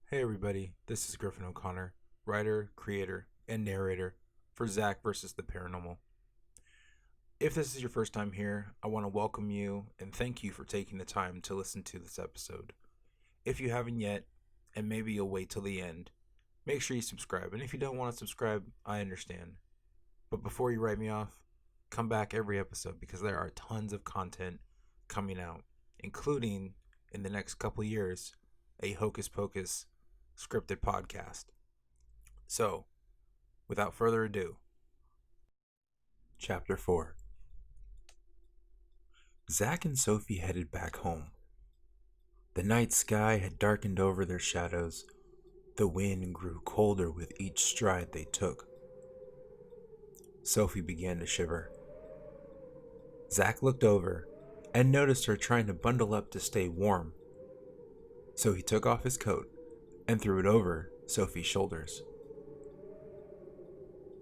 Hey everybody, this is Griffin O'Connor, writer, creator, and narrator for ZACK vs the Paranormal. If this is your first time here, I want to welcome you and thank you for taking the time to listen to this episode. If you haven't yet, and maybe you'll wait till the end, make sure you subscribe. And if you don't want to subscribe, I understand. But before you write me off, come back every episode because there are tons of content coming out, including, in the next couple years, a Hocus Pocus scripted podcast. So, without further ado, Chapter 4. Zack and Sophie headed back home. The night sky had darkened over their shadows. The wind grew colder with each stride they took. Sophie began to shiver. Zack looked over and noticed her trying to bundle up to stay warm. So he took off his coat and threw it over Sophie's shoulders.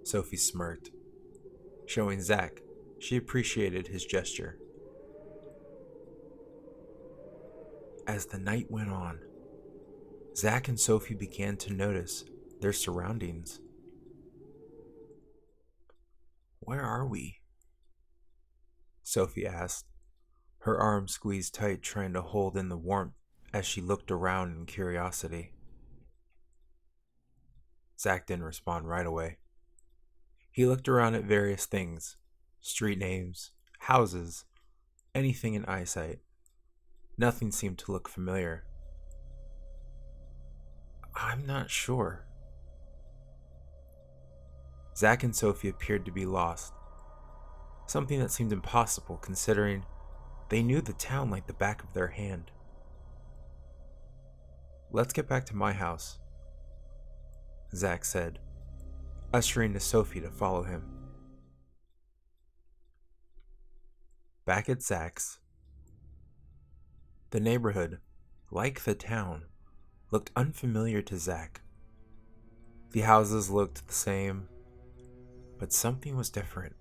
Sophie smirked, showing Zack she appreciated his gesture. As the night went on, Zack and Sophie began to notice their surroundings. "Where are we?" Sophie asked, her arms squeezed tight trying to hold in the warmth as she looked around in curiosity. Zack didn't respond right away. He looked around at various things, street names, houses, anything in eyesight. Nothing seemed to look familiar. "I'm not sure." Zack and Sophie appeared to be lost, something that seemed impossible considering they knew the town like the back of their hand. "Let's get back to my house," Zack said, ushering to Sophie to follow him. Back at Zack's, the neighborhood, like the town, looked unfamiliar to Zack. The houses looked the same, but something was different.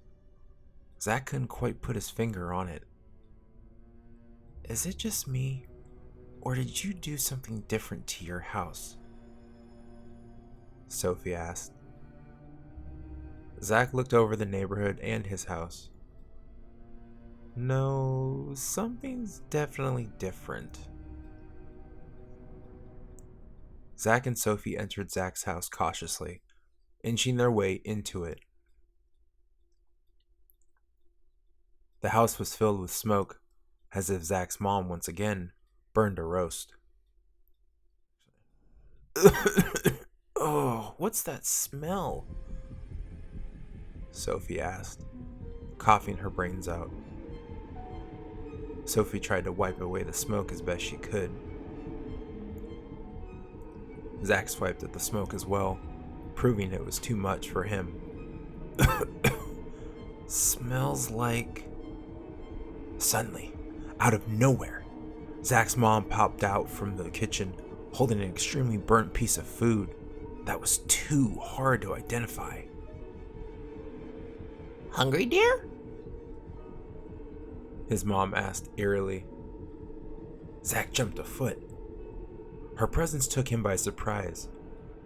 Zack couldn't quite put his finger on it. "Is it just me, or did you do something different to your house?" Sophie asked. Zack looked over the neighborhood and his house. "No, something's definitely different." Zack and Sophie entered Zack's house cautiously, inching their way into it. The house was filled with smoke, as if Zack's mom once again burned a roast. "Oh, what's that smell?" Sophie asked, coughing her brains out. Sophie tried to wipe away the smoke as best she could. Zack swiped at the smoke as well, proving it was too much for him. "Smells like..." Suddenly, out of nowhere, Zack's mom popped out from the kitchen, holding an extremely burnt piece of food that was too hard to identify. "Hungry, dear?" His mom asked eerily. Zack jumped a foot. Her presence took him by surprise.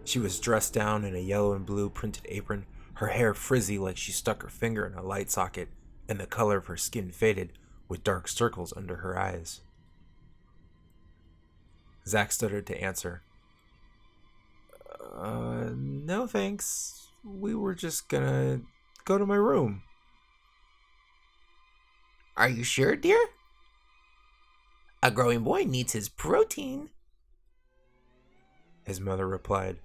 She was dressed down in a yellow and blue printed apron, her hair frizzy like she stuck her finger in a light socket, and the color of her skin faded with dark circles under her eyes. Zack stuttered to answer. No thanks. We were just gonna go to my room." "Are you sure, dear? A growing boy needs his protein." His mother replied.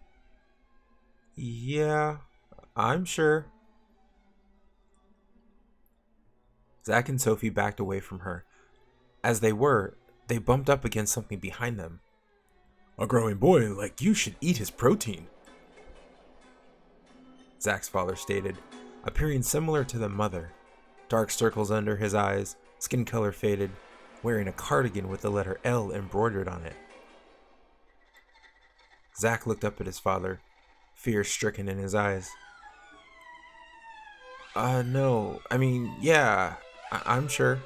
"Yeah, I'm sure." Zack and Sophie backed away from her. As they were, they bumped up against something behind them. "A growing boy like you should eat his protein," Zack's father stated, appearing similar to the mother. Dark circles under his eyes, skin color faded, wearing a cardigan with the letter L embroidered on it. Zack looked up at his father, fear stricken in his eyes. No, yeah, I'm sure."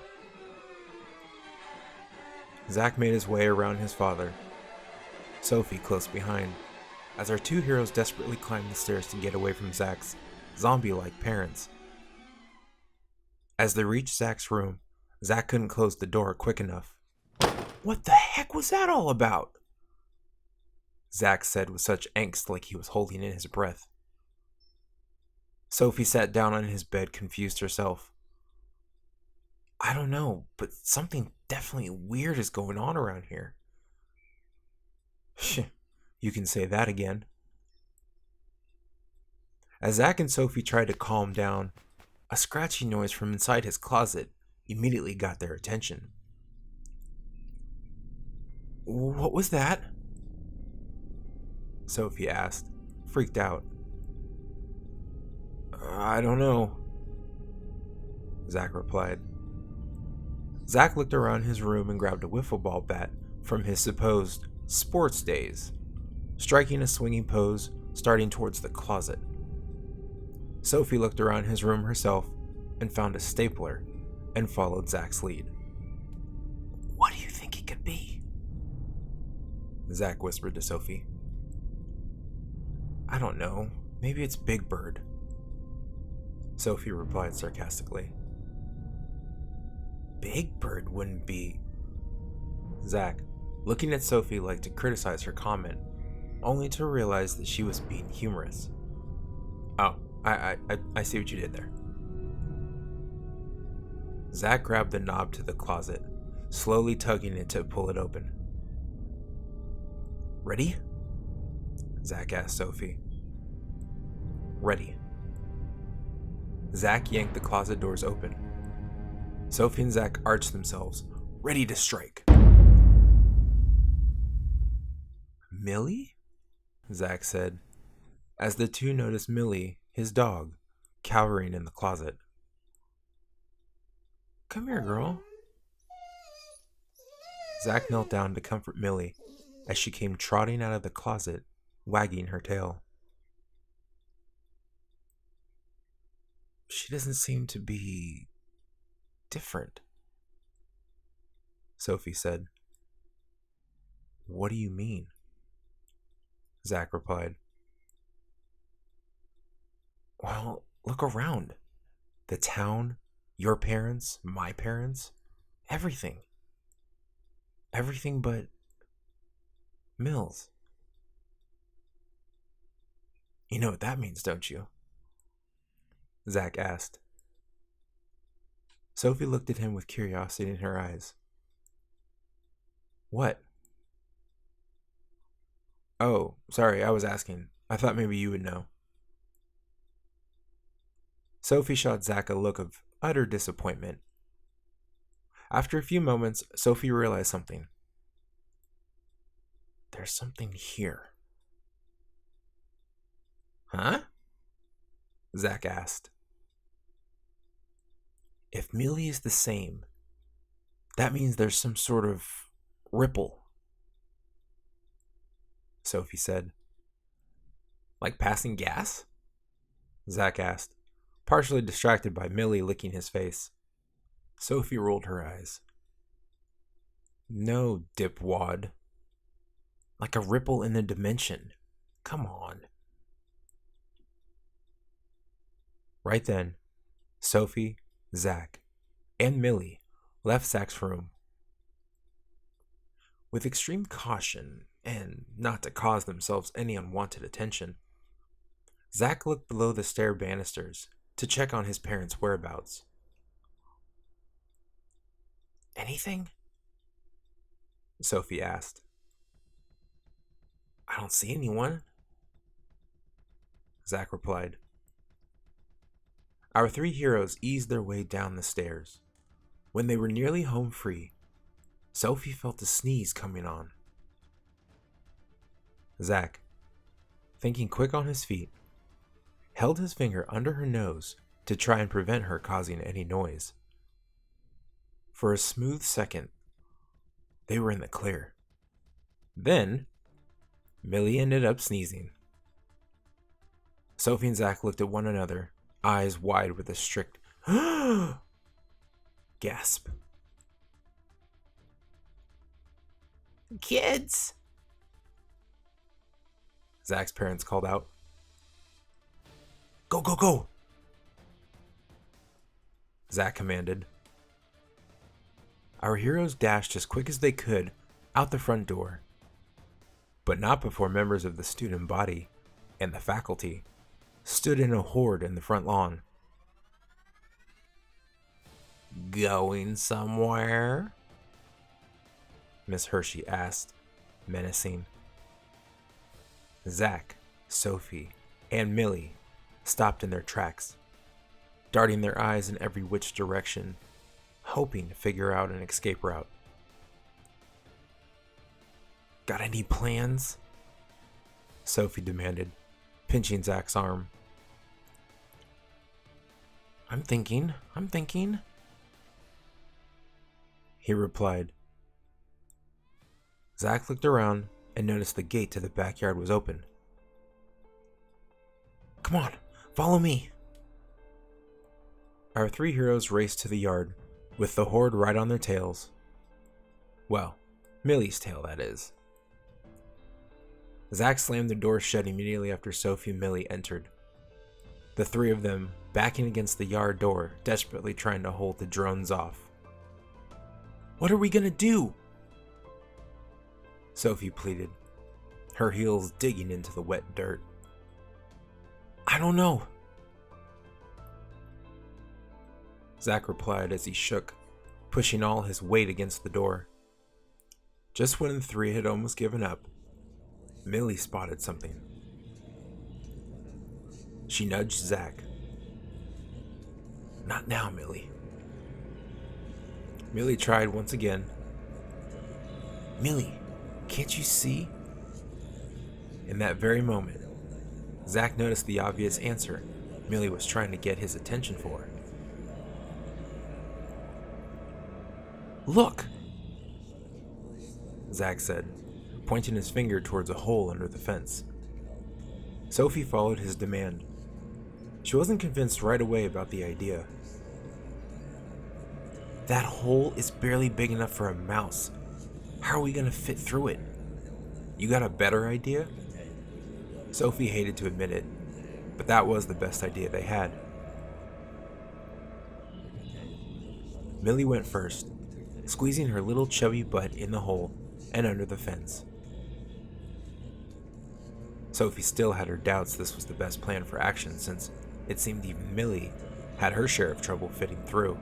Zack made his way around his father. Sophie close behind, as our two heroes desperately climb the stairs to get away from Zack's zombie-like parents. As they reach Zack's room, Zack couldn't close the door quick enough. "What the heck was that all about?" Zack said with such angst, like he was holding in his breath. Sophie sat down on his bed, confused herself. "I don't know, but something definitely weird is going on around here." "You can say that again." As Zack and Sophie tried to calm down, a scratching noise from inside his closet immediately got their attention. "What was that?" Sophie asked, freaked out. "I don't know," Zack replied. Zack looked around his room and grabbed a wiffle ball bat from his supposed sports days, striking a swinging pose, starting towards the closet. Sophie looked around his room herself and found a stapler and followed Zack's lead. "What do you think it could be?" Zack whispered to Sophie. "I don't know. Maybe it's Big Bird," Sophie replied sarcastically. "Big Bird wouldn't be..." Zack, looking at Sophie like to criticize her comment, only to realize that she was being humorous. "Oh, I see what you did there." Zack grabbed the knob to the closet, slowly tugging it to pull it open. "Ready?" Zack asked Sophie. "Ready." Zack yanked the closet doors open. Sophie and Zack arched themselves, ready to strike. "Millie?" Zack said, as the two noticed Millie, his dog, cowering in the closet. "Come here, girl." Zack knelt down to comfort Millie as she came trotting out of the closet, wagging her tail. "She doesn't seem to be different," Sophie said. "What do you mean?" Zack replied. "Well, look around. The town, your parents, my parents, everything. Everything but Mills. You know what that means, don't you?" Zack asked. Sophie looked at him with curiosity in her eyes. "What?" "Oh, sorry, I was asking. I thought maybe you would know." Sophie shot Zack a look of utter disappointment. After a few moments, Sophie realized something. "There's something here." "Huh?" Zack asked. "If Millie is the same, that means there's some sort of ripple," Sophie said. "Like passing gas?" Zack asked, partially distracted by Millie licking his face. Sophie rolled her eyes. "No, dipwad. Like a ripple in the dimension. Come on." Right then, Sophie, Zack, and Millie left Zack's room. With extreme caution, and not to cause themselves any unwanted attention, Zack looked below the stair banisters to check on his parents' whereabouts. "Anything?" Sophie asked. "I don't see anyone," Zack replied. Our three heroes eased their way down the stairs. When they were nearly home free, Sophie felt a sneeze coming on. Zack, thinking quick on his feet, held his finger under her nose to try and prevent her causing any noise. For a smooth second, they were in the clear. Then, Millie ended up sneezing. Sophie and Zack looked at one another, eyes wide with a strict gasp. "Kids," Zack's parents called out. Go, go, go! Zack commanded. Our heroes dashed as quick as they could out the front door, but not before members of the student body and the faculty stood in a horde in the front lawn. Going somewhere? Miss Hershey asked, menacing. Zack, Sophie, and Millie stopped in their tracks, darting their eyes in every which direction, hoping to figure out an escape route. Got any plans? Sophie demanded, pinching Zack's arm. I'm thinking. He replied. Zack looked around and noticed the gate to the backyard was open. Come on, follow me. Our three heroes raced to the yard, with the horde right on their tails. Well, Millie's tail, that is. Zack slammed the door shut immediately after Sophie and Millie entered. The three of them backing against the yard door, desperately trying to hold the drones off. What are we gonna do? Sophie pleaded, her heels digging into the wet dirt. I don't know. Zack replied as he shook, pushing all his weight against the door. Just when the three had almost given up, Millie spotted something. She nudged Zack. Not now, Millie. Millie tried once again. Millie, can't you see? In that very moment, Zack noticed the obvious answer Millie was trying to get his attention for. Look! Zack said, pointing his finger towards a hole under the fence. Sophie followed his demand. She wasn't convinced right away about the idea. That hole is barely big enough for a mouse. How are we gonna fit through it? You got a better idea? Sophie hated to admit it, but that was the best idea they had. Millie went first, squeezing her little chubby butt in the hole and under the fence. Sophie still had her doubts this was the best plan for action, since it seemed even Millie had her share of trouble fitting through.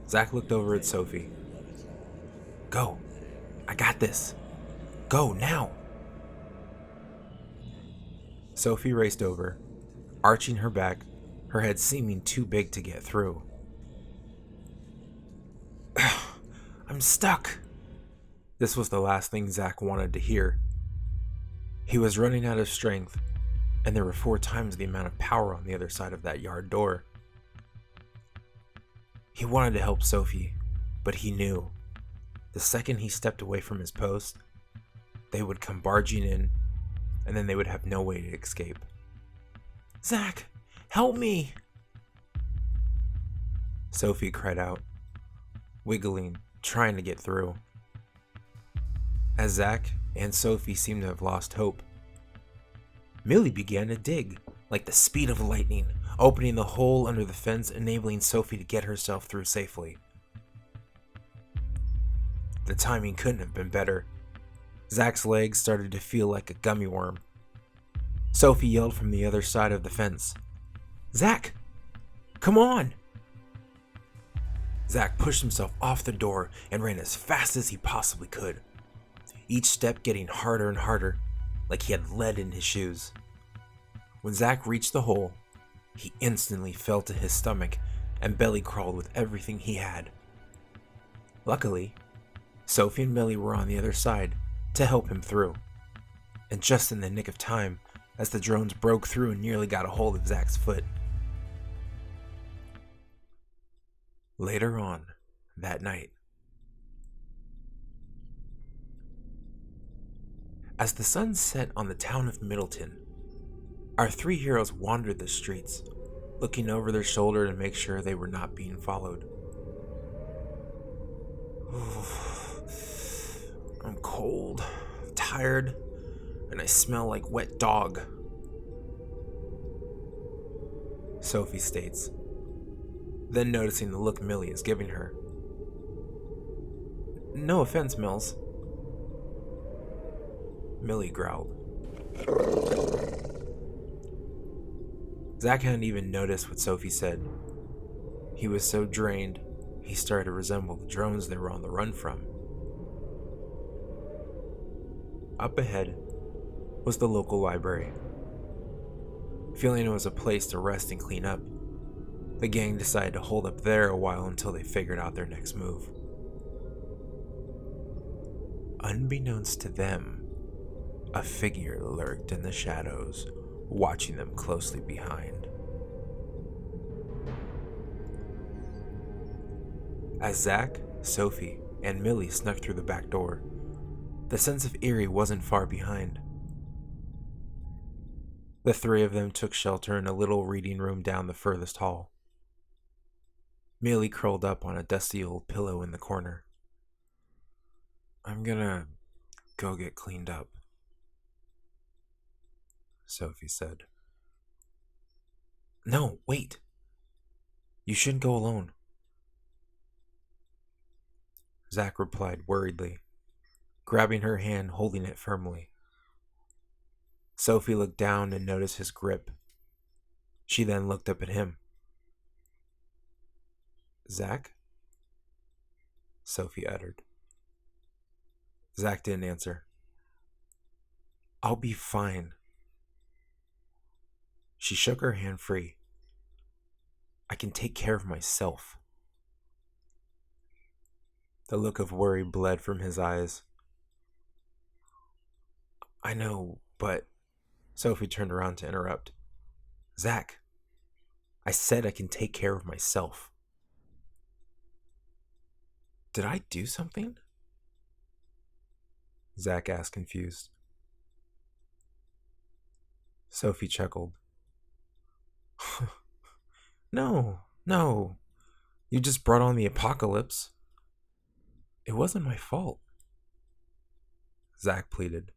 Zack looked over at Sophie. Go. I got this. Go, now. Sophie raced over, arching her back, her head seeming too big to get through. I'm stuck. This was the last thing Zack wanted to hear. He was running out of strength, and there were 4 times the amount of power on the other side of that yard door. He wanted to help Sophie, but he knew the second he stepped away from his post, they would come barging in, and then they would have no way to escape. Zack, help me! Sophie cried out, wiggling, trying to get through. As Zack and Sophie seemed to have lost hope, Millie began to dig, like the speed of lightning, opening the hole under the fence, enabling Sophie to get herself through safely. The timing couldn't have been better. Zack's legs started to feel like a gummy worm. Sophie yelled from the other side of the fence, Zack, come on! Zack pushed himself off the door and ran as fast as he possibly could, each step getting harder and harder, like he had lead in his shoes. When Zack reached the hole, he instantly fell to his stomach and belly crawled with everything he had. Luckily, Sophie and Millie were on the other side to help him through, and just in the nick of time as the drones broke through and nearly got a hold of Zack's foot. Later on that night, as the sun set on the town of Middleton, our 3 heroes wandered the streets, looking over their shoulder to make sure they were not being followed. I'm cold. cold, tired, and I smell like wet dog," Sophie states, then noticing the look Millie is giving her. "No offense, Mills." Millie growled. Zack hadn't even noticed what Sophie said. He was so drained, he started to resemble the drones they were on the run from. Up ahead was the local library. Feeling it was a place to rest and clean up, the gang decided to hold up there a while until they figured out their next move. Unbeknownst to them, a figure lurked in the shadows, watching them closely behind. As Zack, Sophie, and Millie snuck through the back door, the sense of eerie wasn't far behind. The three of them took shelter in a little reading room down the furthest hall. Millie curled up on a dusty old pillow in the corner. "I'm gonna go get cleaned up," Sophie said. "No, wait. You shouldn't go alone," Zack replied worriedly, grabbing her hand, holding it firmly. Sophie looked down and noticed his grip. She then looked up at him. "Zack?" Sophie uttered. Zack didn't answer. "I'll be fine." She shook her hand free. "I can take care of myself." The look of worry bled from his eyes. "I know, but..." Sophie turned around to interrupt. "Zack, I said I can take care of myself." "Did I do something?" Zack asked, confused. Sophie chuckled. No. You just brought on the apocalypse. It wasn't my fault." Zack pleaded.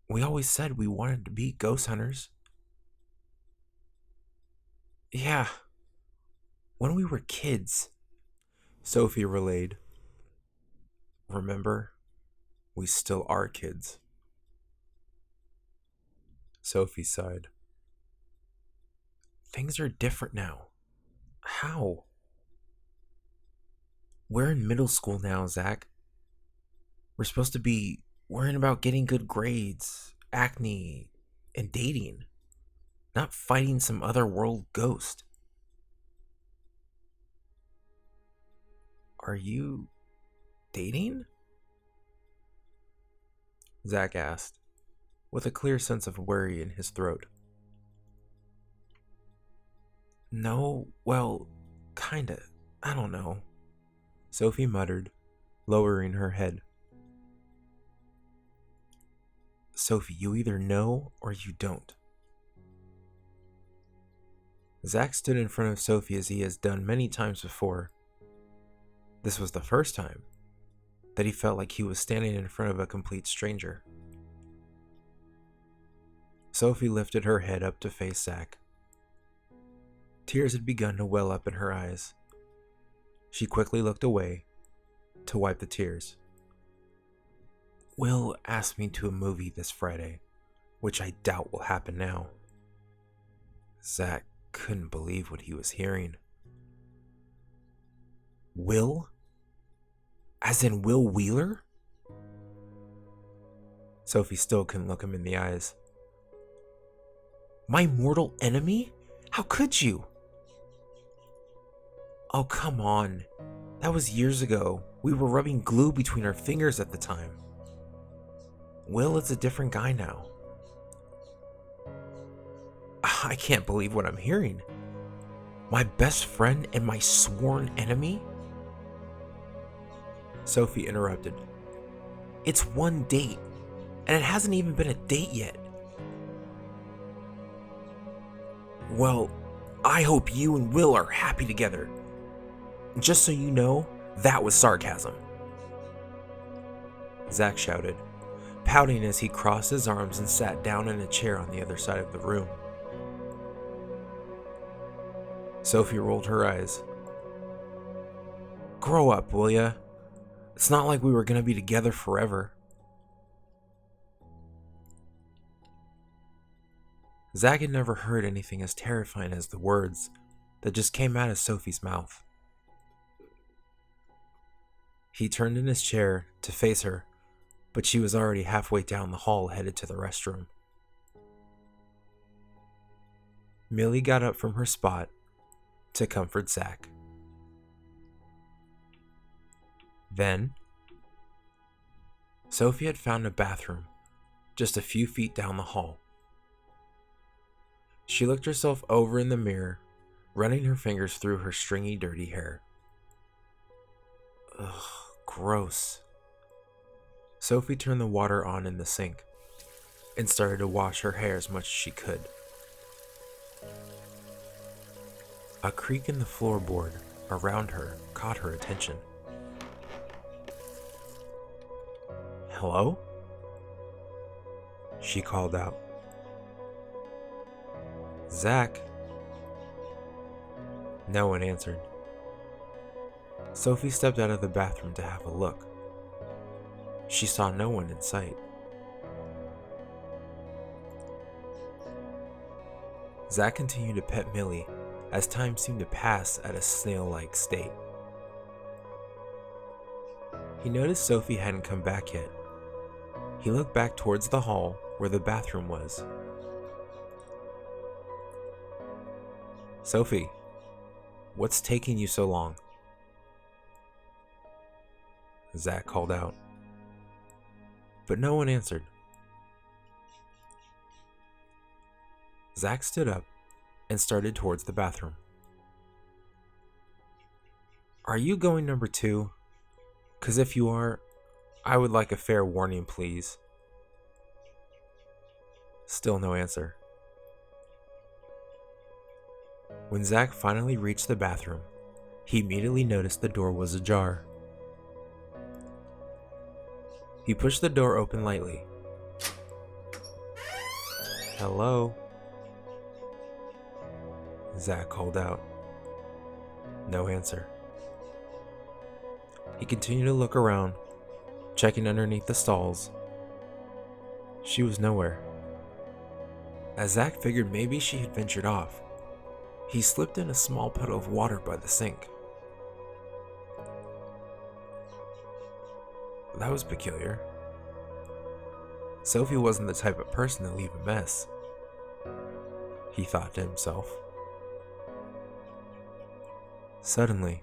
"We always said we wanted to be ghost hunters." "Yeah, when we were kids," Sophie relayed. "Remember, we still are kids." Sophie sighed. "Things are different now." "How?" "We're in middle school now, Zack. We're supposed to be worrying about getting good grades, acne, and dating, not fighting some otherworld ghost." "Are you dating?" Zack asked, with a clear sense of worry in his throat. "No, well, kinda. I don't know," Sophie muttered, lowering her head. "Sophie, you either know or you don't." Zack stood in front of Sophie as he has done many times before. This was the first time that he felt like he was standing in front of a complete stranger. Sophie lifted her head up to face Zack. Tears had begun to well up in her eyes. She quickly looked away to wipe the tears. "Will asked me to a movie this Friday, which I doubt will happen now." Zack couldn't believe what he was hearing. "Will? As in Will Wheeler?" Sophie still couldn't look him in the eyes. "My mortal enemy? How could you?" "Oh, come on. That was years ago. We were rubbing glue between our fingers at the time. Will is a different guy now." "I can't believe what I'm hearing. My best friend and my sworn enemy?" Sophie interrupted. "It's one date, and it hasn't even been a date yet." "Well, I hope you and Will are happy together. Just so you know, that was sarcasm." Zack shouted, pouting as he crossed his arms and sat down in a chair on the other side of the room. Sophie rolled her eyes. Grow up, will ya? It's not like we were gonna be together forever. Zack had never heard anything as terrifying as the words that just came out of Sophie's mouth. He turned in his chair to face her, but she was already halfway down the hall headed to the restroom. Millie got up from her spot to comfort Zack. Then, Sophie had found a bathroom just a few feet down the hall. She looked herself over in the mirror, running her fingers through her stringy, dirty hair. Ugh, gross. Sophie turned the water on in the sink and started to wash her hair as much as she could. A creak in the floorboard around her caught her attention. Hello? She called out. Zack? No one answered. Sophie stepped out of the bathroom to have a look. She saw no one in sight. Zack continued to pet Millie as time seemed to pass at a snail-like state. He noticed Sophie hadn't come back yet. He looked back towards the hall where the bathroom was. Sophie, what's taking you so long? Zack called out, but no one answered. Zack stood up and started towards the bathroom. Are you going number 2? 'Cause if you are, I would like a fair warning, please. Still no answer. When Zack finally reached the bathroom, he immediately noticed the door was ajar. He pushed the door open lightly. Hello? Zack called out. No answer. He continued to look around, checking underneath the stalls. She was nowhere. As Zack figured maybe she had ventured off, he slipped in a small puddle of water by the sink. That was peculiar. Sophie wasn't the type of person to leave a mess, he thought to himself. Suddenly,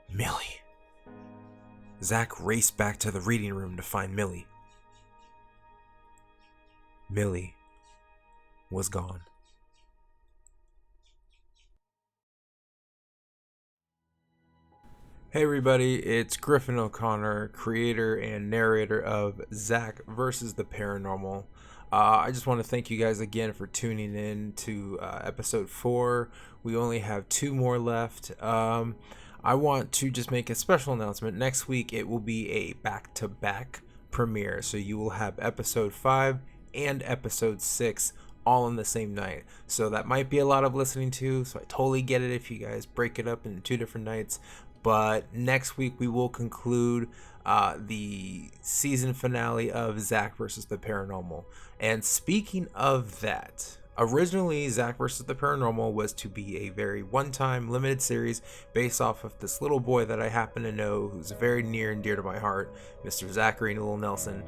Millie. Zack raced back to the reading room to find Millie. Millie was gone. Hey everybody, it's Griffin O'Connor, creator and narrator of ZACK vs the Paranormal. I just want to thank you guys again for tuning in to episode 4. We only have 2 more left. I want to just make a special announcement. Next week it will be a back-to-back premiere, so you will have episode 5 and episode 6 all on the same night. So that might be a lot of listening to, so I totally get it if you guys break it up into 2 different nights. But next week we will conclude the season finale of ZACK vs the Paranormal. And speaking of that, originally ZACK vs the Paranormal was to be a very one-time limited series based off of this little boy that I happen to know who's very near and dear to my heart, Mr. Zachary Newell Nelson.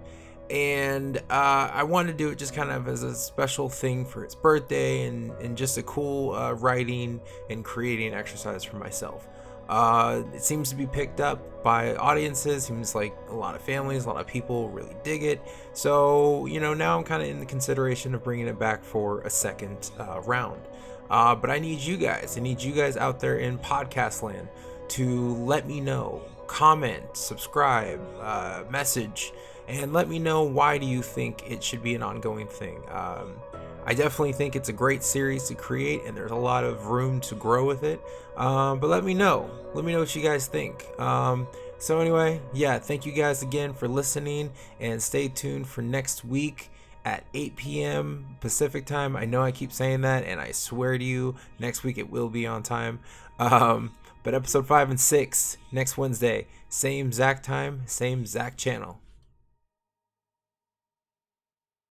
And I wanted to do it just kind of as a special thing for his birthday and just a cool writing and creating exercise for myself. It seems to be picked up by audiences. Seems like a lot of families, a lot of people really dig it. So, now I'm kind of in the consideration of bringing it back for a second round. But I need you guys out there in podcast land to let me know, comment, subscribe, message, and let me know why do you think it should be an ongoing thing. I definitely think it's a great series to create, and there's a lot of room to grow with it. But let me know what you guys think. So anyway, yeah, thank you guys again for listening, and stay tuned for next week at 8 p.m. Pacific time. I know I keep saying that, and I swear to you, next week it will be on time. But episode 5 and 6 next Wednesday, same Zack time, same Zack channel.